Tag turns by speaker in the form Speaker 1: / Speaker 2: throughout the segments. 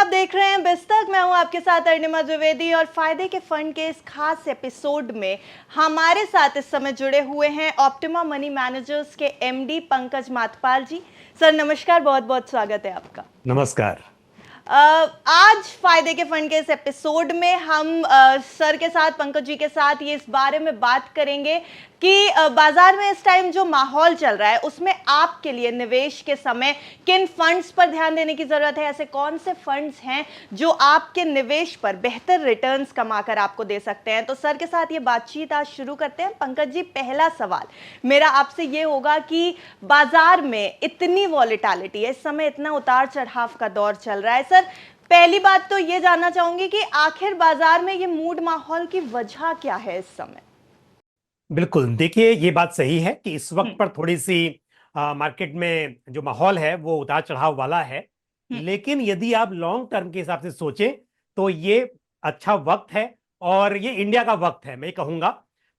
Speaker 1: आप देख रहे हैं बिस्तक। मैं हूं आपके साथ अर्णिमा द्विवेदी और फायदे के फंड के इस खास एपिसोड में हमारे साथ इस समय जुड़े हुए हैं ऑप्टिमा मनी मैनेजर्स के एमडी पंकज माथपाल जी। सर नमस्कार, बहुत बहुत स्वागत है आपका।
Speaker 2: नमस्कार।
Speaker 1: आज फायदे के फंड के इस एपिसोड में हम सर के साथ, पंकज जी के साथ ये इस बारे में बात करेंगे कि बाजार में इस टाइम जो माहौल चल रहा है उसमें आपके लिए निवेश के समय किन फंड्स पर ध्यान देने की जरूरत है। ऐसे कौन से फंड्स हैं जो आपके निवेश पर बेहतर रिटर्न्स कमाकर आपको दे सकते हैं। तो सर के साथ ये बातचीत आज शुरू करते हैं। पंकज जी, पहला सवाल मेरा आपसे ये होगा कि बाजार में इतनी वॉलेटिलिटी है, इस समय इतना उतार चढ़ाव का दौर चल रहा है। सर, पहली बात तो ये जानना चाहूंगी कि आखिर बाजार में ये मूड माहौल की वजह क्या है इस समय।
Speaker 2: बिल्कुल, देखिए ये बात सही है कि इस वक्त पर थोड़ी सी मार्केट में जो माहौल है वो उतार चढ़ाव वाला है। लेकिन यदि आप लॉन्ग टर्म के हिसाब से सोचें तो ये अच्छा वक्त है और ये इंडिया का वक्त है मैं कहूंगा।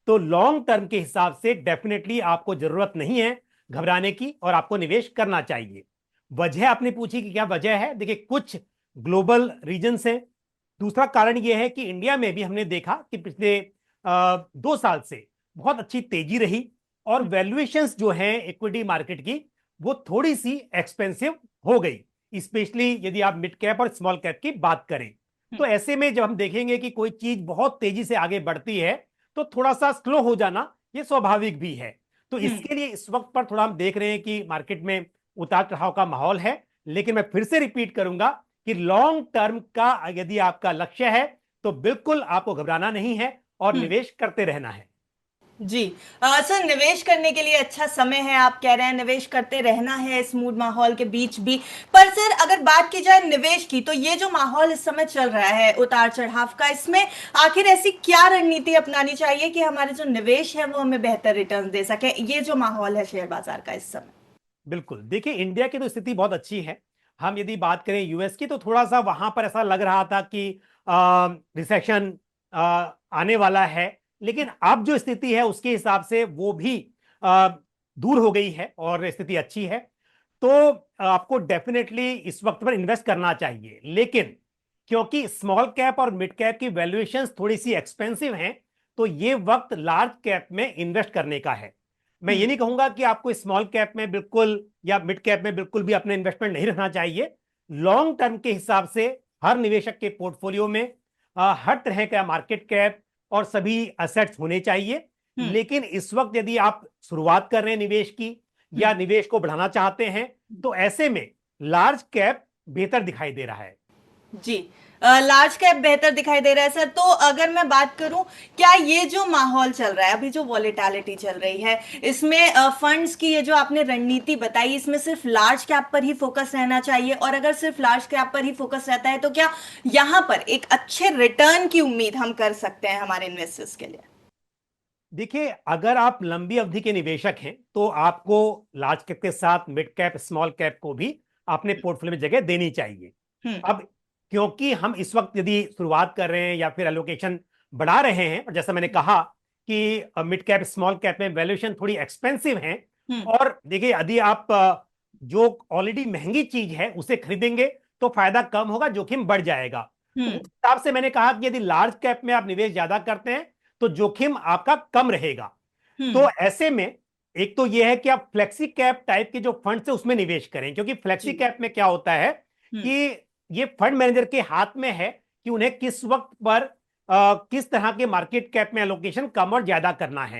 Speaker 2: तो लॉन्ग टर्म के हिसाब से डेफिनेटली आपको जरूरत नहीं है घबराने की और आपको निवेश करना चाहिए। वजह आपने पूछी कि क्या वजह है। देखिए, कुछ ग्लोबल रीजन्स हैं। दूसरा कारण यह है कि इंडिया में भी हमने देखा कि पिछले 2 साल से बहुत अच्छी तेजी रही और वैल्यूएशंस जो हैं इक्विटी मार्केट की वो थोड़ी सी एक्सपेंसिव हो गई, स्पेशली यदि आप मिड कैप और स्मॉल कैप की बात करें। तो ऐसे में जब हम देखेंगे कि कोई चीज बहुत तेजी से आगे बढ़ती है तो थोड़ा सा स्लो हो जाना ये स्वाभाविक भी है। तो इसके लिए इस वक्त पर थोड़ा हम देख रहे हैं कि मार्केट में उतार चढ़ाव का माहौल है। लेकिन मैं फिर से रिपीट करूंगा कि लॉन्ग टर्म का यदि आपका लक्ष्य है तो बिल्कुल आपको घबराना नहीं है और निवेश करते रहना है।
Speaker 1: जी सर, निवेश करने के लिए अच्छा समय है, आप कह रहे हैं निवेश करते रहना है इस मूड माहौल के बीच भी। पर सर, अगर बात की जाए निवेश की, तो ये जो माहौल इस समय चल रहा है उतार चढ़ाव का, इसमें आखिर ऐसी क्या रणनीति अपनानी चाहिए कि हमारे जो निवेश है वो हमें बेहतर रिटर्न दे सके, ये जो माहौल है शेयर बाजार का इस समय।
Speaker 2: बिल्कुल, देखिए इंडिया की तो स्थिति बहुत अच्छी है। हम यदि बात करें यूएस की तो थोड़ा सा वहां पर ऐसा लग रहा था कि रिसेशन आने वाला है। लेकिन अब जो स्थिति है उसके हिसाब से वो भी आ, दूर हो गई है और स्थिति अच्छी है। तो आपको डेफिनेटली इस वक्त पर इन्वेस्ट करना चाहिए। लेकिन क्योंकि स्मॉल कैप और मिड कैप की वैल्यूएशंस थोड़ी सी एक्सपेंसिव हैं तो ये वक्त लार्ज कैप में इन्वेस्ट करने का है। मैं ये नहीं कहूंगा कि आपको स्मॉल कैप में बिल्कुल या मिड कैप में बिल्कुल भी अपना इन्वेस्टमेंट नहीं रखना चाहिए। लॉन्ग टर्म के हिसाब से हर निवेशक के पोर्टफोलियो में हर तरह का मार्केट कैप और सभी असेट्स होने चाहिए। लेकिन इस वक्त यदि आप शुरुआत कर रहे हैं निवेश की या निवेश को बढ़ाना चाहते हैं तो ऐसे में लार्ज कैप बेहतर दिखाई दे रहा है।
Speaker 1: जी, लार्ज कैप बेहतर दिखाई दे रहा है सर। तो अगर मैं बात करूं, क्या ये जो माहौल चल रहा है, अभी जो वॉलेटिलिटी चल रही है, इसमें फंड्स की ये जो आपने रणनीति बताई, इसमें सिर्फ लार्ज कैप पर ही फोकस रहना चाहिए? और अगर सिर्फ लार्ज कैप पर ही फोकस रहता है तो क्या यहां पर एक अच्छे रिटर्न की उम्मीद हम कर सकते हैं हमारे इन्वेस्टर्स के लिए?
Speaker 2: देखिए, अगर आप लंबी अवधि के निवेशक हैं तो आपको लार्ज कैप के साथ मिड कैप स्मॉल कैप को भी अपने पोर्टफोलियो में जगह देनी चाहिए। अब क्योंकि हम इस वक्त यदि शुरुआत कर रहे हैं या फिर एलोकेशन बढ़ा रहे हैं और जैसा मैंने कहा कि मिड कैप स्मॉल कैप में वैल्यूएशन थोड़ी एक्सपेंसिव है। और देखिए, यदि आप जो ऑलरेडी महंगी चीज है उसे खरीदेंगे तो फायदा कम होगा, जोखिम बढ़ जाएगा। तो उस हिसाब से मैंने कहा कि यदि लार्ज कैप में आप निवेश ज्यादा करते हैं तो जोखिम आपका कम रहेगा। तो ऐसे में एक तो यह है कि आप फ्लेक्सी कैप टाइप के जो फंड है उसमें निवेश करें, क्योंकि फ्लेक्सी कैप में क्या होता है कि ये फंड मैनेजर के हाथ में है कि उन्हें किस वक्त पर किस तरह के मार्केट कैप में एलोकेशन कम और ज्यादा करना है।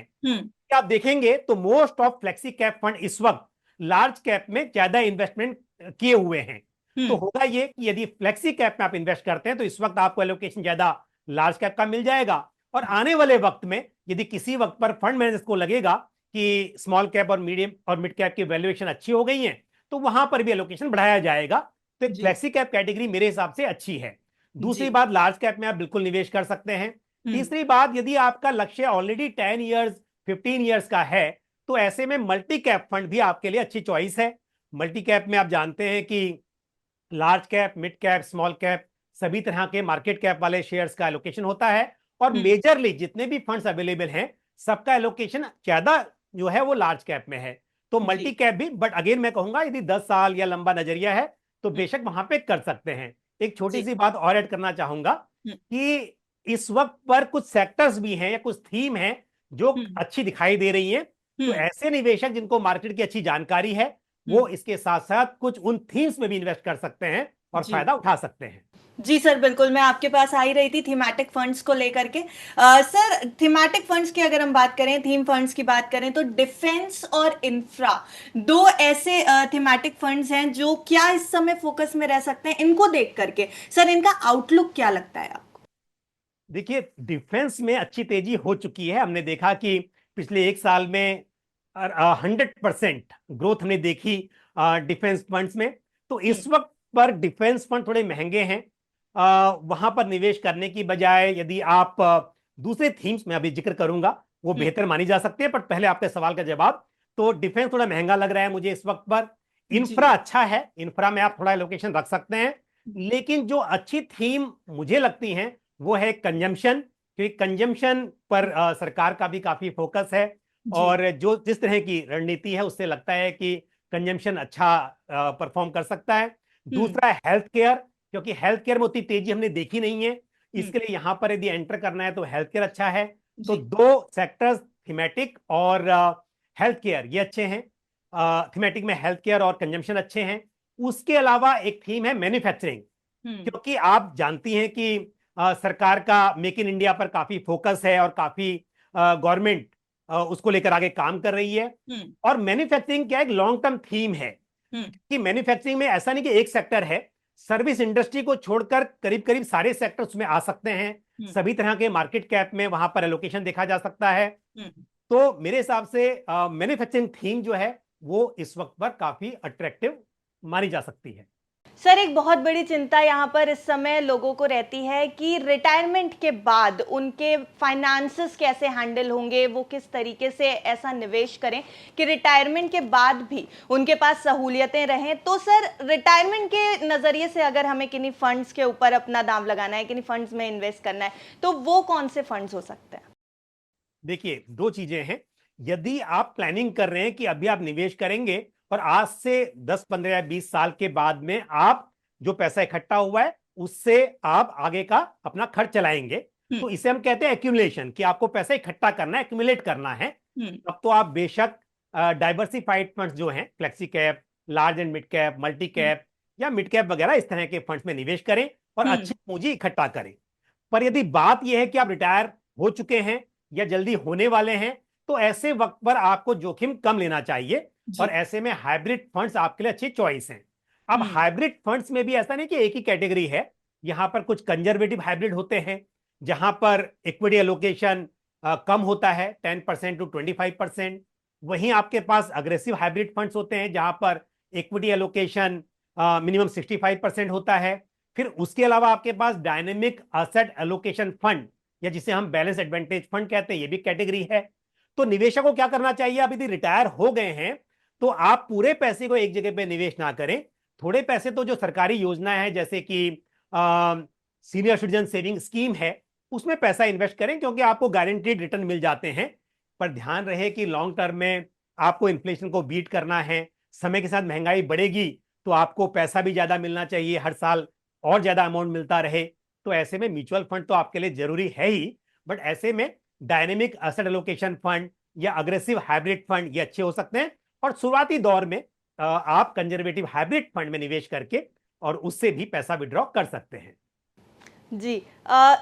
Speaker 2: आप देखेंगे तो most of flexi cap fund इस वक्त लार्ज कैप में ज्यादा इन्वेस्टमेंट किए हुए हैं। तो होगा ये कि यदि फ्लेक्सी कैप में आप इन्वेस्ट करते हैं तो इस वक्त आपको एलोकेशन ज्यादा लार्ज कैप का मिल जाएगा। और आने वाले वक्त में यदि किसी वक्त पर फंड मैनेजर्स को लगेगा कि स्मॉल कैप और मीडियम और मिड कैप की वैल्यूएशन अच्छी हो गई है तो वहां पर भी एलोकेशन बढ़ाया जाएगा। तो एक फ्लेक्सी कैप कैटेगरी मेरे हिसाब से अच्छी है। दूसरी बात, लार्ज कैप में आप बिल्कुल निवेश कर सकते हैं। तीसरी बात, यदि आपका लक्ष्य ऑलरेडी 10 ईयर्स 15 ईयर्स का है तो ऐसे में मल्टी कैप फंड भी आपके लिए अच्छी चॉइस है। मल्टी कैप में आप जानते हैं कि large cap, mid cap, small cap सभी तरह के मार्केट कैप वाले शेयर्स का एलोकेशन होता है। और मेजरली जितने भी फंड्स अवेलेबल हैं सबका एलोकेशन ज्यादा जो है वो लार्ज कैप में है। तो मल्टी कैप भी, बट अगेन मैं कहूंगा यदि 10 साल या लंबा नजरिया है तो बेशक वहां पे कर सकते हैं। एक छोटी
Speaker 1: जी।
Speaker 2: सी बात और ऐड करना चाहूंगा
Speaker 1: हम्म।
Speaker 2: कि इस वक्त पर कुछ सेक्टर्स भी हैं या कुछ थीम हैं जो
Speaker 1: हम्म।
Speaker 2: अच्छी दिखाई दे रही हैं। तो
Speaker 1: हम्म।
Speaker 2: ऐसे निवेशक जिनको मार्केट की अच्छी जानकारी है वो
Speaker 1: हम्म।
Speaker 2: इसके साथ साथ कुछ उन थीम्स में भी इन्वेस्ट कर सकते हैं और
Speaker 1: जी।
Speaker 2: फायदा उठा सकते हैं।
Speaker 1: जी सर, बिल्कुल मैं आपके पास आ ही रही थी थीमेटिक फंड्स को लेकर के। सर, थीमेटिक फंड्स की अगर हम बात करें, थीम फंड्स की बात करें, तो डिफेंस और इंफ्रा दो ऐसे थीमेटिक फंड्स हैं जो क्या इस समय फोकस में रह सकते हैं, इनको देख करके सर इनका आउटलुक क्या लगता है आपको?
Speaker 2: देखिए, डिफेंस में अच्छी तेजी हो चुकी है। हमने देखा कि पिछले एक साल में 100% ग्रोथ हमने देखी डिफेंस फंड्स में। तो
Speaker 1: हम्म।
Speaker 2: इस वक्त पर डिफेंस फंड थोड़े महंगे हैं। वहां पर निवेश करने की बजाय यदि आप दूसरे थीम्स में अभी जिक्र करूंगा वो
Speaker 1: हम्म।
Speaker 2: बेहतर मानी जा सकती है। पर पहले आपके सवाल का जवाब, तो डिफेंस थोड़ा महंगा लग रहा है मुझे इस वक्त पर।
Speaker 1: जी।
Speaker 2: इंफ्रा अच्छा है, इंफ्रा में आप थोड़ा एलोकेशन रख सकते हैं। लेकिन जो अच्छी थीम मुझे लगती हैं वो है कंजम्पशन, क्योंकि कंजम्पशन पर सरकार का भी काफी फोकस है।
Speaker 1: जी।
Speaker 2: और जो जिस तरह की रणनीति है उससे लगता है कि कंजम्पशन अच्छा परफॉर्म कर सकता है।
Speaker 1: हम्म।
Speaker 2: दूसरा है हेल्थ केयर, क्योंकि हेल्थ केयर में उतनी तेजी हमने देखी नहीं है।
Speaker 1: हम्म।
Speaker 2: इसके लिए यहां पर यदि एंटर करना है तो हेल्थ केयर अच्छा है। तो
Speaker 1: जी।
Speaker 2: दो सेक्टर्स, थीमेटिक और हेल्थ केयर, ये अच्छे हैं। थीमेटिक में हेल्थ केयर और कंजम्पशन अच्छे हैं। उसके अलावा एक थीम है मैन्युफैक्चरिंग,
Speaker 1: हम्म।
Speaker 2: क्योंकि आप जानती हैं कि सरकार का मेक इन इंडिया पर काफी फोकस है और काफी गवर्नमेंट उसको लेकर आगे काम कर रही है।
Speaker 1: हम्म।
Speaker 2: और मैन्युफैक्चरिंग क्या एक लॉन्ग टर्म थीम है
Speaker 1: हम्म।
Speaker 2: कि मैन्युफैक्चरिंग में ऐसा नहीं कि एक सेक्टर है। सर्विस इंडस्ट्री को छोड़कर करीब करीब सारे सेक्टर्स में आ सकते हैं।
Speaker 1: हम्म।
Speaker 2: सभी तरह के मार्केट कैप में वहां पर एलोकेशन देखा जा सकता है।
Speaker 1: हम्म।
Speaker 2: तो मेरे हिसाब से मैन्युफैक्चरिंग थीम जो है वो इस वक्त पर काफी अट्रैक्टिव मानी जा सकती है।
Speaker 1: सर, एक बहुत बड़ी चिंता यहाँ पर इस समय लोगों को रहती है कि रिटायरमेंट के बाद उनके फाइनेंसेस कैसे हैंडल होंगे, वो किस तरीके से ऐसा निवेश करें कि रिटायरमेंट के बाद भी उनके पास सहूलियतें रहें। तो सर, रिटायरमेंट के नज़रिए से अगर हमें किन्हीं फंड्स के ऊपर अपना दांव लगाना है, किन्हीं फंड्स में इन्वेस्ट करना है, तो वो कौन से फंड्स हो सकते हैं?
Speaker 2: देखिए, दो चीजें हैं। यदि आप प्लानिंग कर रहे हैं कि अभी आप निवेश करेंगे और आज से 10 15 या 20 साल के बाद में आप जो पैसा इकट्ठा हुआ है उससे आप आगे का अपना खर्च चलाएंगे,
Speaker 1: हम्म।
Speaker 2: तो इसे हम कहते हैं एक्यूमुलेशन, कि आपको पैसा इकट्ठा करना है, एक्यूमुलेट करना है।
Speaker 1: हम्म।
Speaker 2: तब तो आप बेशक डाइवर्सिफाइड फंड्स जो हैं, flexi cap, large and mid cap, multi
Speaker 1: hmm.
Speaker 2: Cap या मिड कैप वगैरह, इस तरह के फंड्स में निवेश करें और
Speaker 1: हम्म।
Speaker 2: अच्छी पूंजी इकट्ठा करें। पर यदि बात यह है कि आप रिटायर हो चुके हैं या जल्दी होने वाले हैं, तो ऐसे वक्त पर आपको जोखिम कम लेना चाहिए। और
Speaker 1: जी।
Speaker 2: ऐसे में हाइब्रिड फंड्स आपके लिए अच्छी चॉइस हैं। अब
Speaker 1: हम्म।
Speaker 2: हाइब्रिड फंड्स में भी ऐसा नहीं कि एक ही कैटेगरी है। यहां पर कुछ कंजर्वेटिव हाइब्रिड होते हैं जहां पर इक्विटी एलोकेशन कम होता है, 10% टू 25%। वहीं आपके पास अग्रेसिव हाइब्रिड फंड्स होते हैं जहां पर इक्विटी एलोकेशन मिनिमम 65% होता है। फिर उसके अलावा आपके पास डायनेमिक असेट एलोकेशन फंड, या जिसे हम बैलेंस एडवांटेज फंड कहते हैं, ये भी कैटेगरी है। तो निवेशक को क्या करना चाहिए, अब यदि रिटायर हो गए हैं तो आप पूरे पैसे को एक जगह पे निवेश ना करें। थोड़े पैसे तो जो सरकारी योजना है जैसे कि सीनियर सिटीजन सेविंग स्कीम है उसमें पैसा इन्वेस्ट करें, क्योंकि आपको गारंटीड रिटर्न मिल जाते हैं। पर ध्यान रहे कि लॉन्ग टर्म में आपको इन्फ्लेशन को बीट करना है। समय के साथ महंगाई बढ़ेगी तो आपको पैसा भी ज्यादा मिलना चाहिए, हर साल और ज्यादा अमाउंट मिलता रहे। तो ऐसे में म्यूचुअल फंड तो आपके लिए जरूरी है ही, बट ऐसे में डायनेमिक एसेट एलोकेशन फंड या अग्रेसिव हाइब्रिड फंड ये अच्छे हो सकते हैं। और शुरुआती दौर में आप कंजर्वेटिव हाइब्रिड फंड में निवेश करके और उससे भी पैसा विड्रॉ कर सकते हैं।
Speaker 1: जी।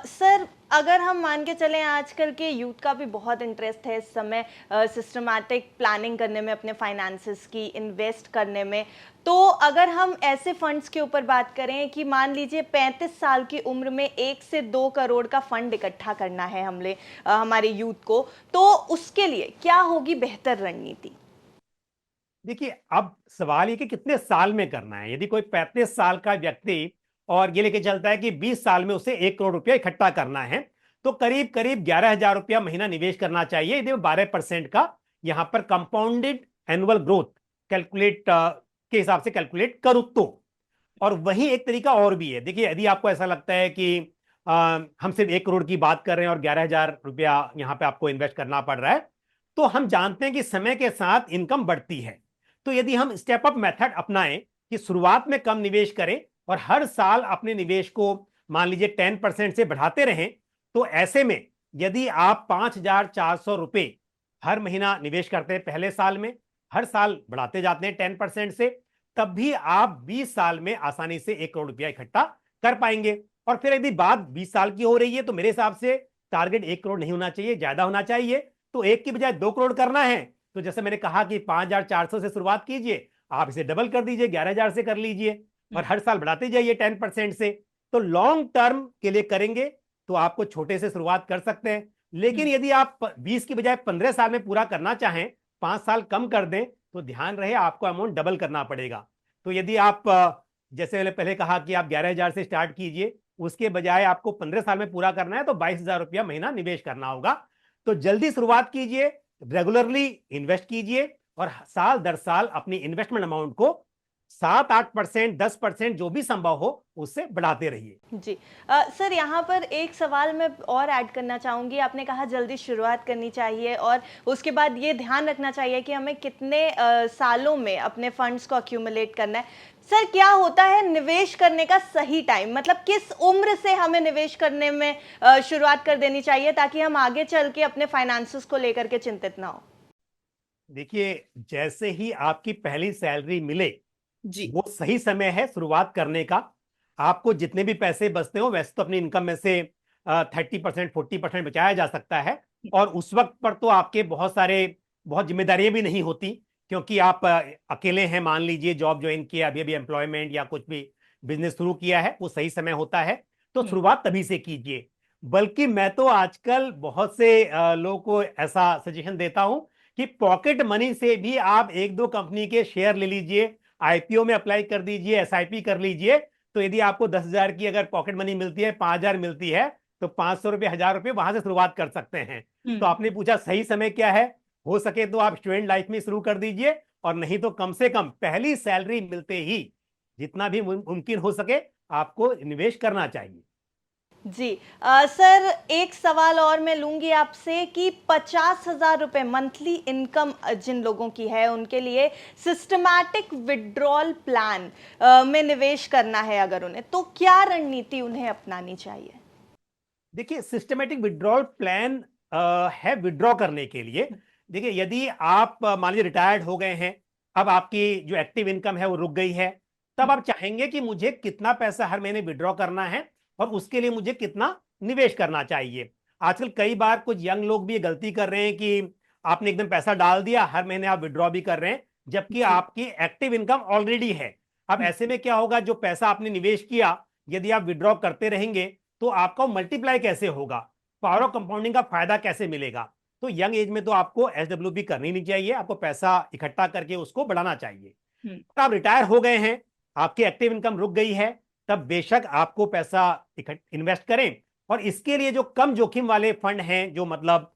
Speaker 1: सर, अगर हम मान के चलें आजकल के यूथ का भी बहुत इंटरेस्ट है इस समय सिस्टमैटिक प्लानिंग करने में, अपने फाइनेंसेस की इन्वेस्ट करने में, तो अगर हम ऐसे फंड्स के ऊपर बात करें कि मान लीजिए 35 साल की उम्र में 1 से 2 करोड़ का फंड इकट्ठा करना है हमारे यूथ को, तो उसके लिए क्या होगी बेहतर रणनीति?
Speaker 2: देखिए, अब सवाल ये कि कितने साल में करना है। यदि कोई 35 साल का व्यक्ति और ये लेके चलता है कि 20 साल में उसे 1 करोड़ रुपया इकट्ठा करना है, तो करीब करीब 11,000 रुपया महीना निवेश करना चाहिए। यदि 12% का यहां पर कंपाउंडेड एनुअल ग्रोथ कैलकुलेट के हिसाब से कैलकुलेट करूं तो। और वहीं एक तरीका और भी है। देखिए, यदि आपको ऐसा लगता है कि हम सिर्फ 1 करोड़ की बात कर रहे हैं और 11,000 रुपया यहां पे आपको इन्वेस्ट करना पड़ रहा है, तो हम जानते हैं कि समय के साथ इनकम बढ़ती है। तो यदि हम स्टेप अप मेथड अपनाएं कि शुरुआत में कम निवेश करें और हर साल अपने निवेश को मान लीजिए 10% से बढ़ाते रहें, तो ऐसे में यदि आप 5,400 रुपए हर महीना निवेश करते हैं पहले साल में, हर साल बढ़ाते जाते हैं 10% से, तब भी आप 20 साल में आसानी से 1 करोड़ रुपया इकट्ठा कर पाएंगे। और फिर यदि बात 20 साल की हो रही है तो मेरे हिसाब से टारगेट 1 करोड़ नहीं होना चाहिए, ज्यादा होना चाहिए। तो 1 की बजाय 2 करोड़ करना है तो जैसे मैंने कहा कि 5,400 से शुरुआत कीजिए, आप इसे डबल कर दीजिए, 11,000 से कर लीजिए और हर साल बढ़ाते जाइए 10% से। तो लॉन्ग टर्म के लिए करेंगे तो आपको छोटे से शुरुआत कर सकते हैं। लेकिन यदि आप 20 की बजाय 15 साल में पूरा करना चाहें, 5 साल कम कर दें, तो ध्यान रहे आपको अमाउंट डबल करना पड़ेगा। तो यदि आप जैसे मैंने पहले कहा कि आप 11,000 से स्टार्ट कीजिए, उसके बजाय आपको 15 साल में पूरा करना है तो 22,000 रुपया महीना निवेश करना होगा। तो जल्दी शुरुआत कीजिए, रेगुलरली इन्वेस्ट कीजिए और साल दर साल अपनी इन्वेस्टमेंट अमाउंट को 7-8%, 10% जो भी संभव हो उससे बढ़ाते रहिए।
Speaker 1: जी सर, यहाँ पर एक सवाल मैं और ऐड करना चाहूँगी। आपने कहा जल्दी शुरुआत करनी चाहिए और उसके बाद ये ध्यान रखना चाहिए कि हमें कितने सालों में अपने फंड्स को अक्यूमुलेट करना है। सर, क्या होता है निवेश करने का सही टाइम, मतलब किस उम्र से हमें निवेश करने में शुरुआत कर देनी चाहिए ताकि हम आगे चल के अपने फाइनेंसेस को लेकर के चिंतित ना हो?
Speaker 2: देखिए, जैसे ही आपकी पहली सैलरी मिले
Speaker 1: जी।
Speaker 2: वो सही समय है शुरुआत करने का। आपको जितने भी पैसे बचते हो वैसे तो अपनी इनकम में से 30%, 40% बचाया जा सकता है। और उस वक्त पर तो आपके बहुत जिम्मेदारियां भी नहीं होती, क्योंकि आप अकेले हैं, मान लीजिए जॉब ज्वाइन किया, अभी अभी एम्प्लॉयमेंट या कुछ भी बिजनेस शुरू किया है, वो सही समय होता है। तो शुरुआत तभी से कीजिए। बल्कि मैं तो आजकल बहुत से लोगों को ऐसा सजेशन देता हूं कि पॉकेट मनी से भी आप 1-2 कंपनी के शेयर ले लीजिए, आईपीओ में अप्लाई कर दीजिए, एसआईपी कर लीजिए। तो यदि आपको 10,000 की अगर पॉकेट मनी मिलती है, 5,000 मिलती है, तो 500 रुपये, 1,000 रुपये वहां से शुरुआत कर सकते हैं। तो आपने पूछा सही समय क्या है, हो सके तो आप स्टूडेंट लाइफ में शुरू कर दीजिए, और नहीं तो कम से कम पहली सैलरी मिलते ही जितना भी मुमकिन हो सके आपको निवेश करना चाहिए।
Speaker 1: जी सर, एक सवाल और मैं लूंगी आपसे कि 50,000 रुपए मंथली इनकम जिन लोगों की है उनके लिए सिस्टमैटिक विड्रॉल प्लान में निवेश करना है अगर उन्हें, तो क्या रणनीति उन्हें अपनानी चाहिए?
Speaker 2: देखिए, सिस्टमेटिक विड्रॉल प्लान है विड्रॉ करने के लिए। देखिए, यदि आप मान लीजिए रिटायर्ड हो गए हैं, अब आपकी जो एक्टिव इनकम है वो रुक गई है, तब आप चाहेंगे कि मुझे कितना पैसा हर महीने विड्रॉ करना है और उसके लिए मुझे कितना निवेश करना चाहिए। आजकल कई बार कुछ यंग लोग भी ये गलती कर रहे हैं कि आपने एकदम पैसा डाल दिया, हर महीने आप विड्रॉ भी कर रहे हैं, जबकि आपकी एक्टिव इनकम ऑलरेडी है। अब ऐसे में क्या होगा, जो पैसा आपने निवेश किया यदि आप विड्रॉ करते रहेंगे तो आपका मल्टीप्लाई कैसे होगा, पावर ऑफ कंपाउंडिंग का फायदा कैसे मिलेगा। तो यंग एज में तो आपको एसडब्ल्यूपी करनी नहीं चाहिए, आपको पैसा इकट्ठा करके उसको बढ़ाना चाहिए। तो आप रिटायर हो गए हैं, आपकी एक्टिव इनकम रुक गई है, तब बेशक आपको पैसा इन्वेस्ट करें। और इसके लिए जो कम जोखिम वाले फंड हैं, जो मतलब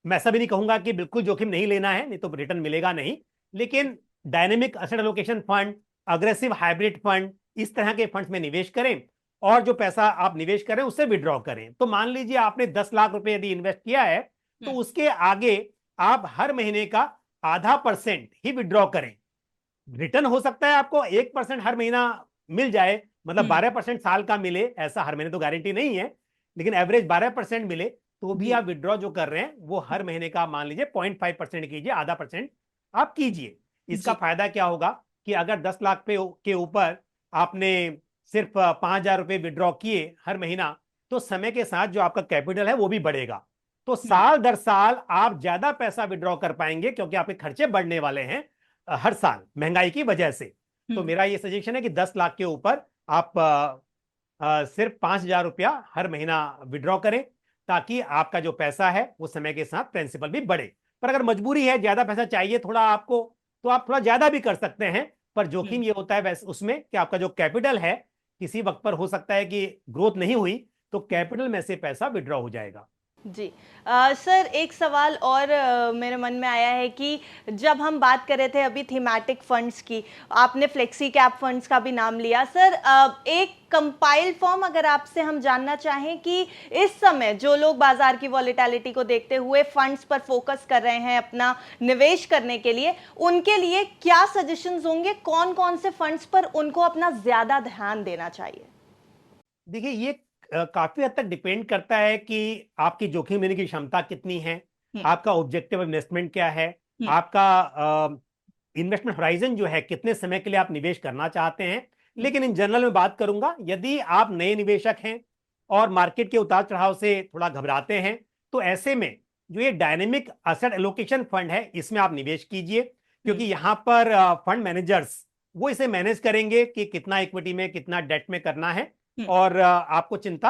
Speaker 2: मैं ऐसा भी नहीं कहूंगा कि बिल्कुल जोखिम नहीं लेना है, नहीं तो रिटर्न मिलेगा नहीं, लेकिन dynamic asset allocation fund, aggressive hybrid fund, इस तरह के फंड्स में निवेश करें और जो पैसा आप निवेश करें उससे विड्रॉ करें। तो मान लीजिए आपने 10 लाख रुपए यदि इन्वेस्ट किया है, तो उसके आगे आप हर महीने का 0.5% ही विड्रॉ करें। रिटर्न हो सकता है आपको 1% हर महीना मिल जाए, मतलब 12% साल का मिले, ऐसा हर महीने तो गारंटी नहीं है, लेकिन एवरेज 12% मिले तो भी आप विड्रॉ जो कर रहे हैं वो हर महीने का मान लीजिए 0.5% कीजिए, 0.5% आप कीजिए। इसका फायदा क्या होगा कि अगर 10 लाख पे के ऊपर आपने सिर्फ 5,000 रुपए विड्रॉ किए हर महीना, तो समय के साथ जो आपका कैपिटल है वो भी बढ़ेगा। तो साल दर साल आप ज्यादा पैसा विड्रॉ कर पाएंगे, क्योंकि आपके खर्चे बढ़ने वाले हैं हर साल महंगाई की वजह से। तो मेरा ये सजेशन है कि 10 लाख के ऊपर आप सिर्फ 5,000 रुपया हर महीना विड्रॉ करें, ताकि आपका जो पैसा है वो समय के साथ प्रिंसिपल भी बढ़े। पर अगर मजबूरी है, ज्यादा पैसा चाहिए थोड़ा आपको, तो आप थोड़ा ज्यादा भी कर सकते हैं। पर जोखिम ये होता है वैसे उसमें कि आपका जो कैपिटल है किसी वक्त पर हो सकता है कि ग्रोथ नहीं हुई, तो कैपिटल में से पैसा विड्रॉ हो जाएगा।
Speaker 1: जी। सर एक सवाल और मेरे मन में आया है कि जब हम बात कर रहे थे अभी थीमेटिक फंड्स की, आपने फ्लेक्सी कैप फंड्स का भी नाम लिया। सर एक कंपाइल फॉर्म अगर आपसे हम जानना चाहें कि इस समय जो लोग बाजार की वॉलेटिलिटी को देखते हुए फंड्स पर फोकस कर रहे हैं अपना निवेश करने के लिए, उनके लिए क्या सजेशंस होंगे, कौन कौन से फंड्स पर उनको अपना ज्यादा ध्यान देना चाहिए?
Speaker 2: देखिए ये काफी हद तक डिपेंड करता है कि आपकी जोखिम लेने की क्षमता कितनी है, आपका ऑब्जेक्टिव इन्वेस्टमेंट क्या है, आपका इन्वेस्टमेंट होराइजन जो है कितने समय के लिए आप निवेश करना चाहते हैं। लेकिन इन जनरल में बात करूंगा, यदि आप नए निवेशक हैं और मार्केट के उतार चढ़ाव से थोड़ा घबराते हैं, तो ऐसे में जो ये डायनेमिक एसेट एलोकेशन फंड है इसमें आप निवेश कीजिए, क्योंकि यहां पर फंड मैनेजर्स वो इसे मैनेज करेंगे कि कितना इक्विटी में कितना डेट में करना है, और आपको चिंता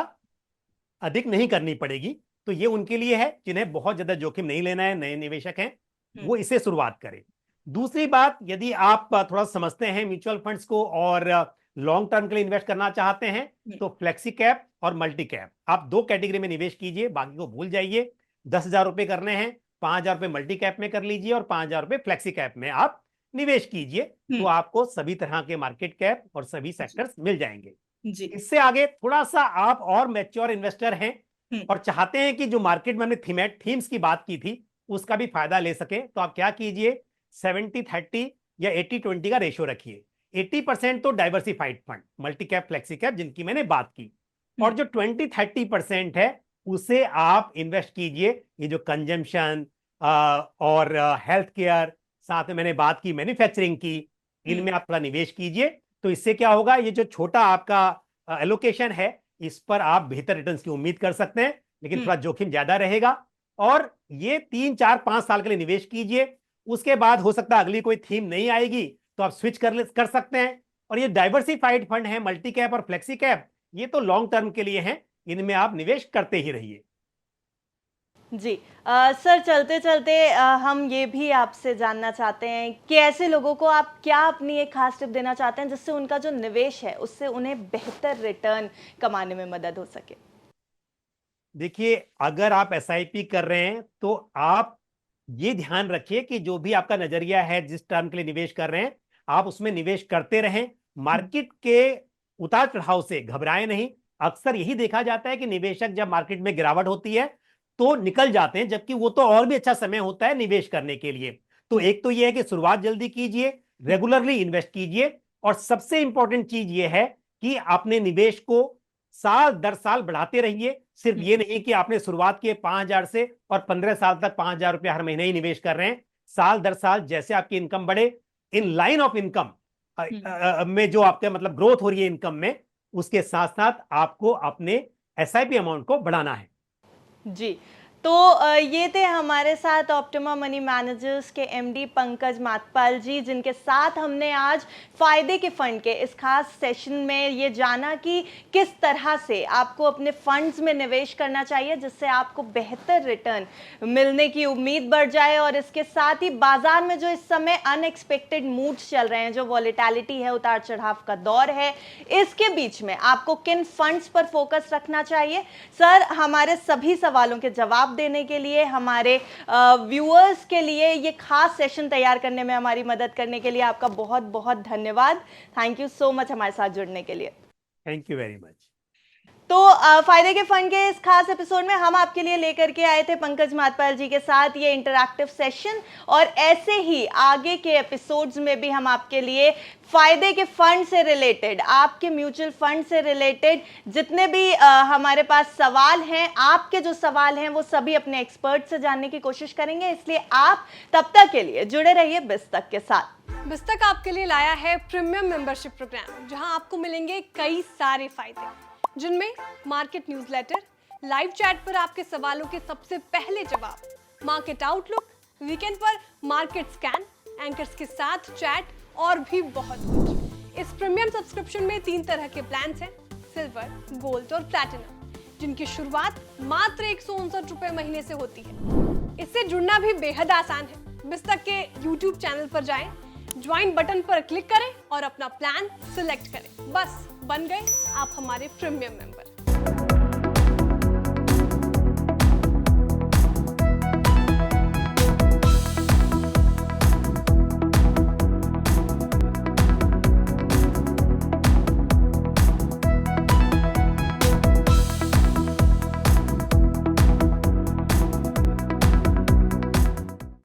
Speaker 2: अधिक नहीं करनी पड़ेगी। तो ये उनके लिए है जिन्हें बहुत ज्यादा जोखिम नहीं लेना है, नए निवेशक हैं वो इसे शुरुआत करें। दूसरी बात, यदि आप थोड़ा समझते हैं म्यूचुअल फंड्स को और लॉन्ग टर्म के लिए इन्वेस्ट करना चाहते हैं, तो फ्लेक्सी कैप और मल्टी कैप आप दो कैटेगरी में निवेश कीजिए, बाकी को भूल जाइए। 10,000 रुपए करने हैं, 5,000 रुपए मल्टी कैप में कर लीजिए और 5,000 रुपए फ्लेक्सी कैप में आप निवेश कीजिए, तो आपको सभी तरह के मार्केट कैप और सभी सेक्टर्स मिल जाएंगे। जी। इससे आगे थोड़ा सा आप और मैच्योर इन्वेस्टर हैं और चाहते हैं कि जो मार्केट में हमने थीम्स की बात की थी उसका भी फायदा ले सके, तो आप क्या कीजिए, 70-30 या 80-20 का रेशियो रखिए। 80% तो diversified fund, multi cap, flexi cap जिनकी मैंने बात की, और जो 20-30% है उसे आप इन्वेस्ट कीजिए ये जो कंजम्पशन और हेल्थ केयर, साथ में मैंने बात की मैन्युफैक्चरिंग की, इनमें आप थोड़ा निवेश कीजिए। तो इससे क्या होगा, ये जो छोटा आपका एलोकेशन है इस पर आप बेहतर रिटर्न्स की उम्मीद कर सकते हैं, लेकिन थोड़ा जोखिम ज्यादा रहेगा। और ये 3-4-5 साल के लिए निवेश कीजिए, उसके बाद हो सकता है अगली कोई थीम नहीं आएगी तो आप स्विच कर सकते हैं। और ये डाइवर्सिफाइड फंड है, मल्टी कैप और फ्लेक्सी कैप, ये तो लॉन्ग टर्म के लिए हैं, इनमें आप निवेश करते ही रहिए।
Speaker 1: जी। सर चलते चलते हम ये भी आपसे जानना चाहते हैं कि ऐसे लोगों को आप क्या अपनी एक खास टिप देना चाहते हैं जिससे उनका जो निवेश है उससे उन्हें बेहतर रिटर्न कमाने में मदद हो सके?
Speaker 2: देखिए, अगर आप एसआईपी कर रहे हैं तो आप ये ध्यान रखिए कि जो भी आपका नजरिया है, जिस टर्म के लिए निवेश कर रहे हैं, आप उसमें निवेश करते रहें। मार्केट के उतार चढ़ाव से घबराएं नहीं। अक्सर यही देखा जाता है कि निवेशक जब मार्केट में गिरावट होती है तो निकल जाते हैं, जबकि वो तो और भी अच्छा समय होता है निवेश करने के लिए। तो एक तो ये है कि शुरुआत जल्दी कीजिए, रेगुलरली इन्वेस्ट कीजिए, और सबसे इंपॉर्टेंट चीज ये है कि अपने निवेश को साल दर साल बढ़ाते रहिए। सिर्फ ये नहीं कि आपने शुरुआत की 5,000 से और 15 साल तक 5,000 रुपया हर महीने ही निवेश कर रहे हैं। साल दर साल जैसे आपकी इनकम बढ़े, इन लाइन ऑफ इनकम में जो आपके मतलब ग्रोथ हो रही है इनकम में, उसके साथ साथ आपको अपने एसआईपी अमाउंट को बढ़ाना है।
Speaker 1: जी। तो ये थे हमारे साथ ऑप्टिमा मनी मैनेजर्स के एमडी पंकज मातपाल जी, जिनके साथ हमने आज फायदे के फंड के इस खास सेशन में ये जाना कि किस तरह से आपको अपने फंड्स में निवेश करना चाहिए जिससे आपको बेहतर रिटर्न मिलने की उम्मीद बढ़ जाए। और इसके साथ ही बाजार में जो इस समय अनएक्सपेक्टेड मूड्स चल रहे हैं, जो वॉलेटिलिटी है, उतार चढ़ाव का दौर है, इसके बीच में आपको किन फंड्स पर फोकस रखना चाहिए। सर हमारे सभी सवालों के जवाब देने के लिए, हमारे व्यूअर्स के लिए ये खास सेशन तैयार करने में हमारी मदद करने के लिए आपका बहुत बहुत धन्यवाद। थैंक यू सो मच हमारे साथ जुड़ने के लिए।
Speaker 2: Thank you very much.
Speaker 1: तो फायदे के फंड के इस खास एपिसोड में हम आपके लिए लेकर के आए थे पंकज मातपाल जी के साथ ये इंटरैक्टिव सेशन, और ऐसे ही आगे के एपिसोड्स में भी हम आपके लिए फायदे के फंड से रिलेटेड, आपके म्यूचुअल फंड से रिलेटेड जितने भी हमारे पास सवाल हैं, आपके जो सवाल हैं वो सभी अपने एक्सपर्ट से जानने की कोशिश करेंगे। इसलिए आप तब तक के लिए जुड़े रहिए बिस्तक के साथ।
Speaker 3: बिस्तक आपके लिए लाया है प्रीमियम मेंबरशिप प्रोग्राम, जहां आपको मिलेंगे कई सारे फायदे, जिनमें मार्केट न्यूज़लेटर, लाइव चैट पर आपके सवालों के सबसे पहले जवाब, मार्केट आउटलुक, वीकेंड पर मार्केट स्कैन, एंकर्स के साथ चैट और भी बहुत कुछ। इस प्रीमियम सब्सक्रिप्शन में 3 तरह के प्लान्स हैं, सिल्वर, गोल्ड और प्लैटिनम, जिनकी शुरुआत मात्र 159 रुपए महीने से होती है। इससे जुड़ना भी बेहद आसान है। बिस्तक के YouTube चैनल पर जाएं, ज्वाइन बटन पर क्लिक करें और अपना प्लान सिलेक्ट करें। बस बन गए आप हमारे प्रीमियम मेंबर।